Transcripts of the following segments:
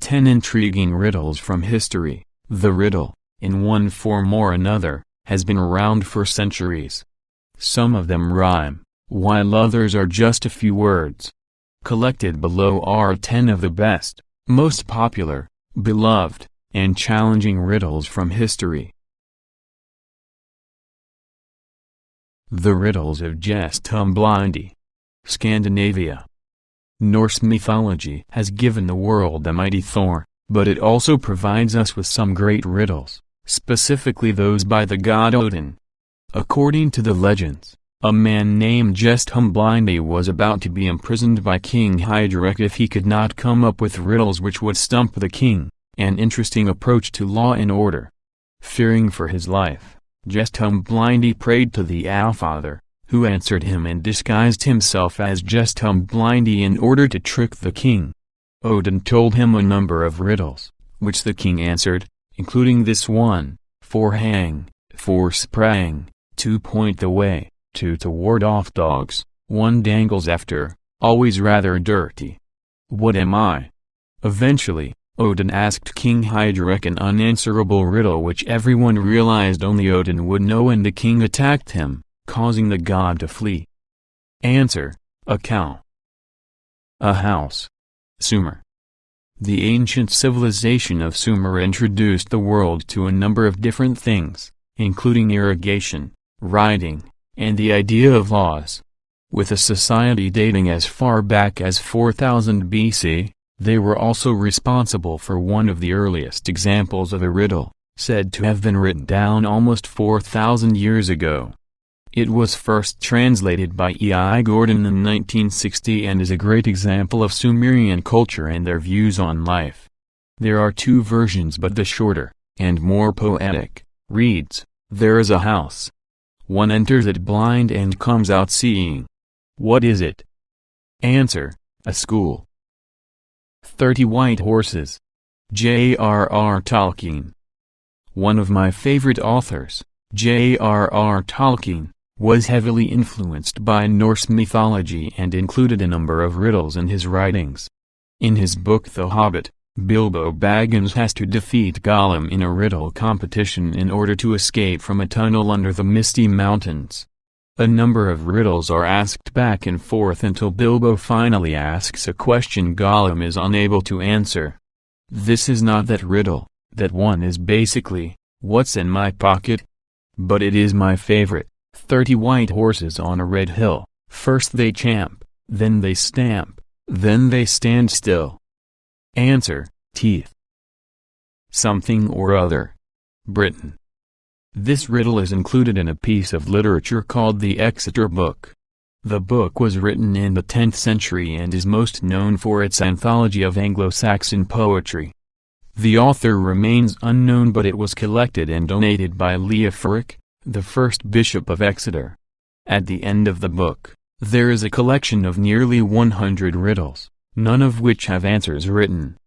10 intriguing riddles from history. The riddle, in one form or another, has been around for centuries. Some of them rhyme, while others are just a few words. Collected below are 10 of the best, most popular, beloved, and challenging riddles from history. The Riddles of Gestumblindi. Scandinavia. Norse mythology has given the world a mighty Thor, but it also provides us with some great riddles, specifically those by the god Odin. According to the legends, a man named Gestumblindi was about to be imprisoned by King J.R.R. if he could not come up with riddles which would stump the king, an interesting approach to law and order. Fearing for his life, Gestumblindi prayed to the Allfather, who answered him and disguised himself as Gestumblindi in order to trick the king. Odin told him a number of riddles, which the king answered, including this one: 4 hang, 4 sprang, 2 point the way, 2 to ward off dogs, 1 dangles after, always rather dirty. What am I? Eventually, Odin asked King J.R.R. an unanswerable riddle which everyone realized only Odin would know, and the king attacked him, causing the god to flee. Answer: a cow. A house. Sumer. The ancient civilization of Sumer introduced the world to a number of different things, including irrigation, writing, and the idea of laws. With a society dating as far back as 4000 BC, they were also responsible for one of the earliest examples of a riddle, said to have been written down almost 4000 years ago. It was first translated by E.I. Gordon in 1960 and is a great example of Sumerian culture and their views on life. There are 2 versions, but the shorter, and more poetic, reads, "There is a house. One enters it blind and comes out seeing. What is it?" Answer: a school. 30 White Horses. J.R.R. Tolkien. One of my favorite authors, J.R.R. Tolkien, was heavily influenced by Norse mythology and included a number of riddles in his writings. In his book The Hobbit, Bilbo Baggins has to defeat Gollum in a riddle competition in order to escape from a tunnel under the Misty Mountains. A number of riddles are asked back and forth until Bilbo finally asks a question Gollum is unable to answer. This is not that riddle, that one is basically, "What's in my pocket?" But it is my favorite. 30 white horses on a red hill, first they champ, then they stamp, then they stand still. Answer: teeth. Something or other. Britain. This riddle is included in a piece of literature called the Exeter Book. The book was written in the 10th century and is most known for its anthology of Anglo-Saxon poetry. The author remains unknown, but it was collected and donated by Leofric, the first bishop of Exeter. At the end of the book, there is a collection of nearly 100 riddles, none of which have answers written.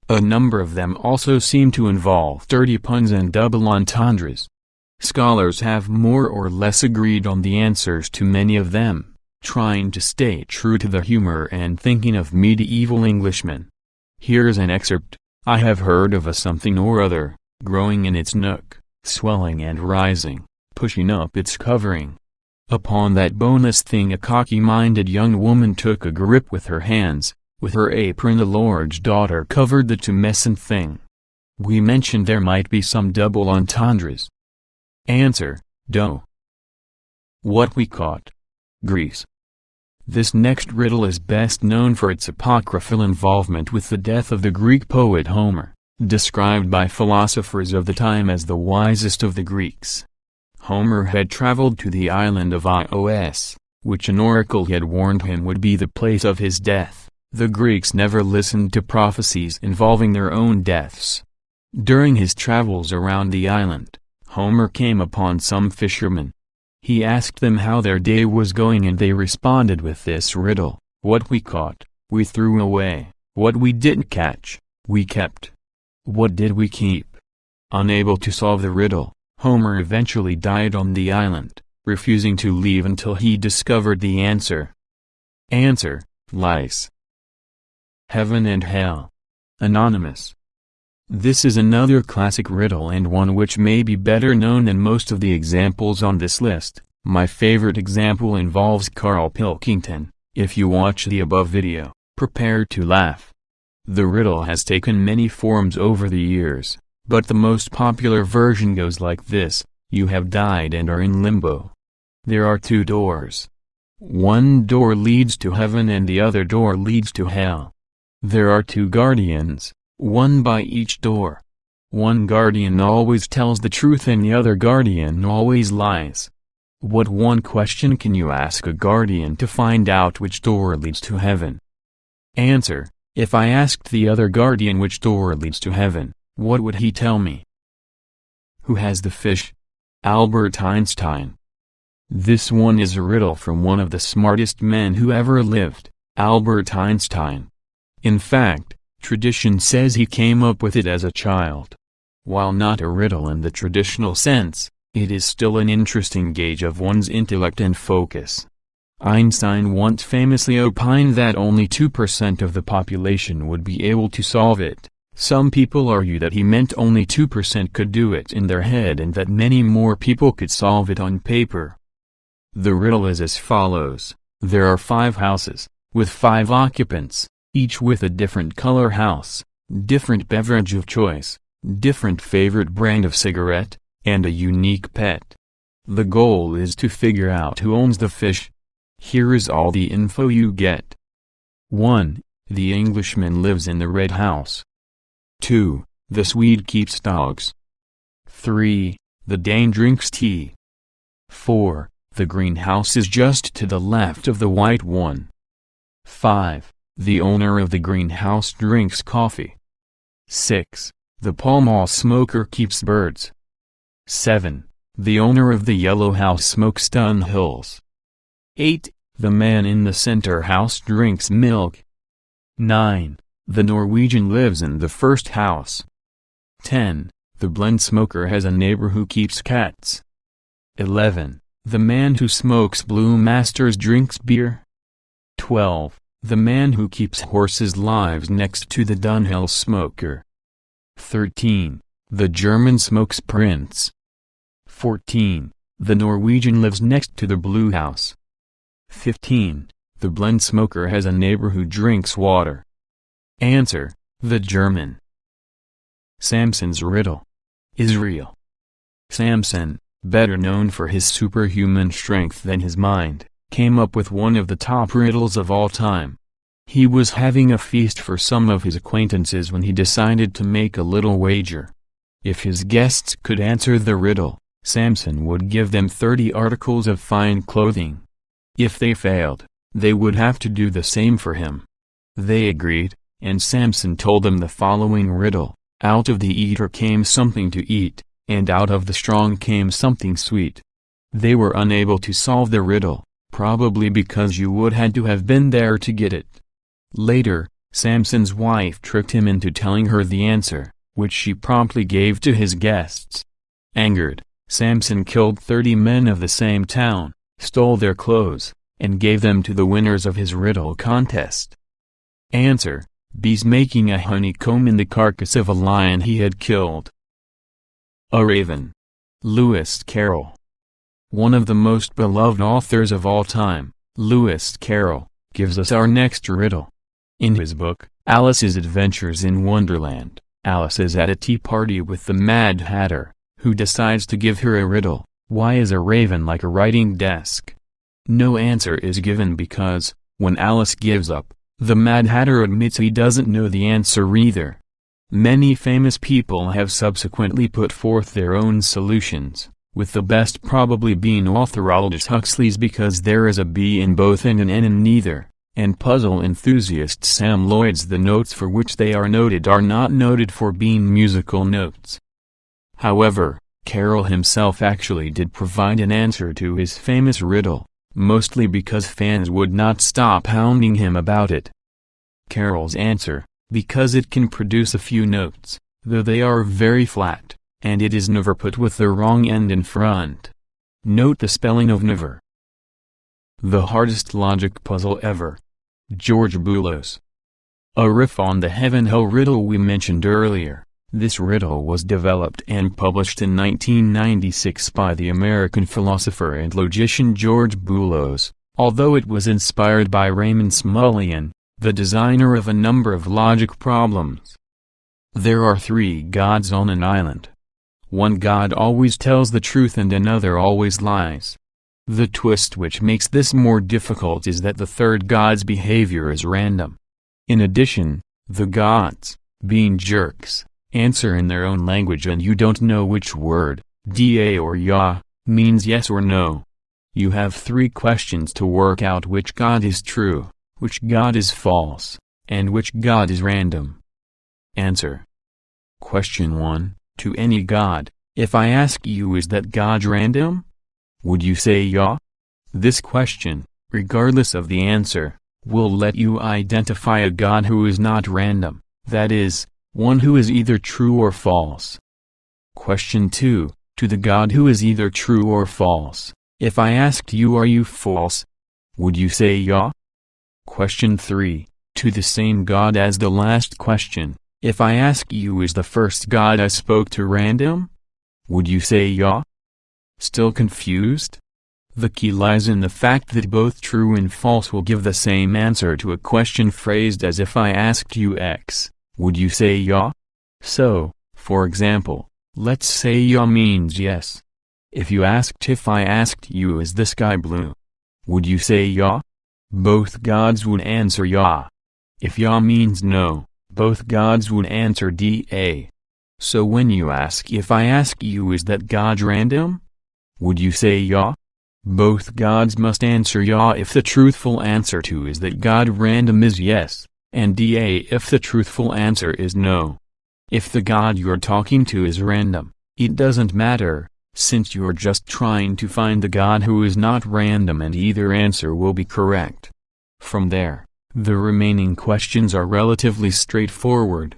A number of them also seem to involve dirty puns and double entendres. Scholars have more or less agreed on the answers to many of them, trying to stay true to the humor and thinking of medieval Englishmen. Here's an excerpt: "I have heard of a something or other, growing in its nook, swelling and rising, pushing up its covering. Upon that boneless thing a cocky-minded young woman took a grip with her hands, with her apron the Lord's daughter covered the tumescent thing." We mentioned there might be some double entendres. Answer: dough. What we caught. Greece. This next riddle is best known for its apocryphal involvement with the death of the Greek poet Homer, described by philosophers of the time as the wisest of the Greeks. Homer had traveled to the island of Ios, which an oracle had warned him would be the place of his death. The Greeks never listened to prophecies involving their own deaths. During his travels around the island, Homer came upon some fishermen. He asked them how their day was going and they responded with this riddle: "What we caught, we threw away, what we didn't catch, we kept." What did we keep? Unable to solve the riddle, Homer eventually died on the island, refusing to leave until he discovered the answer. Answer: lice. Heaven and hell. Anonymous. This is another classic riddle and one which may be better known than most of the examples on this list. My favorite example involves Carroll Pilkington. If you watch the above video, prepare to laugh. The riddle has taken many forms over the years, but the most popular version goes like this: you have died and are in limbo. There are two doors. One door leads to heaven and the other door leads to hell. There are two guardians, one by each door. One guardian always tells the truth and the other guardian always lies. What one question can you ask a guardian to find out which door leads to heaven? Answer: if I asked the other guardian which door leads to heaven, what would he tell me? Who has the fish? Albert Einstein. This one is a riddle from one of the smartest men who ever lived, Albert Einstein. In fact, tradition says he came up with it as a child. While not a riddle in the traditional sense, it is still an interesting gauge of one's intellect and focus. Einstein once famously opined that only 2% of the population would be able to solve it. Some people argue that he meant only 2% could do it in their head and that many more people could solve it on paper. The riddle is as follows. There are 5 houses, with 5 occupants, each with a different color house, different beverage of choice, different favorite brand of cigarette, and a unique pet. The goal is to figure out who owns the fish. Here is all the info you get. 1. The Englishman lives in the red house. 2. The Swede keeps dogs. 3. The Dane drinks tea. 4. The green house is just to the left of the white one. 5. The owner of the green house drinks coffee. 6. The Pall Mall smoker keeps birds. 7. The owner of the yellow house smokes Dunhills. 8. The man in the center house drinks milk. 9. The Norwegian lives in the first house. 10. The blend smoker has a neighbor who keeps cats. 11. The man who smokes Blue Masters drinks beer. 12. The man who keeps horses lives next to the Dunhill smoker. 13. The German smokes Prince. 14. The Norwegian lives next to the blue house. 15. The blend smoker has a neighbor who drinks water. Answer: the German. Samson's riddle. Israel. Samson, better known for his superhuman strength than his mind, came up with one of the top riddles of all time. He was having a feast for some of his acquaintances when he decided to make a little wager. If his guests could answer the riddle, Samson would give them 30 articles of fine clothing. If they failed, they would have to do the same for him. They agreed, and Samson told them the following riddle: out of the eater came something to eat, and out of the strong came something sweet. They were unable to solve the riddle, probably because you would had to have been there to get it. Later, Samson's wife tricked him into telling her the answer, which she promptly gave to his guests. Angered, Samson killed 30 men of the same town, stole their clothes, and gave them to the winners of his riddle contest. Answer: bees making a honeycomb in the carcass of a lion he had killed. A Raven. Lewis Carroll. One of the most beloved authors of all time, Lewis Carroll, gives us our next riddle. In his book, Alice's Adventures in Wonderland, Alice is at a tea party with the Mad Hatter, who decides to give her a riddle: why is a raven like a writing desk? No answer is given because, when Alice gives up, the Mad Hatter admits he doesn't know the answer either. Many famous people have subsequently put forth their own solutions, with the best probably being author Aldous Huxley's because there is a B in both and an N in neither, and puzzle enthusiast Sam Lloyd's the notes for which they are noted are not noted for being musical notes. However, Carroll himself actually did provide an answer to his famous riddle, mostly because fans would not stop hounding him about it. Carroll's answer: because it can produce a few notes, though they are very flat, and it is never put with the wrong end in front. Note the spelling of never. The hardest logic puzzle ever. George Boolos. A riff on the heaven-hell riddle we mentioned earlier. This riddle was developed and published in 1996 by the American philosopher and logician George Boolos, although it was inspired by Raymond Smullyan, the designer of a number of logic problems. There are 3 gods on an island. One god always tells the truth and another always lies. The twist which makes this more difficult is that the third god's behavior is random. In addition, the gods, being jerks, answer in their own language and you don't know which word, da or ya, means yes or no. You have 3 questions to work out which god is true, which god is false, and which god is random. Answer. Question 1. To any god, if I ask you is that god random? Would you say ya? This question, regardless of the answer, will let you identify a god who is not random, that is, one who is either true or false. Question 2. To the god who is either true or false, if I asked you are you false? Would you say ya? Question 3. To the same god as the last question, if I ask you is the first god I spoke to random? Would you say ya? Still confused? The key lies in the fact that both true and false will give the same answer to a question phrased as if I asked you X, would you say ya? So, for example, let's say ya means yes. If you asked if I asked you is the sky blue? Would you say ya? Both gods would answer ya. If ya means no, both gods would answer da. So when you ask if I ask you is that god random? Would you say ya? Both gods must answer ya if the truthful answer to is that god random is yes, and da if the truthful answer is no. If the god you're talking to is random, it doesn't matter, since you're just trying to find the god who is not random and either answer will be correct. From there, the remaining questions are relatively straightforward.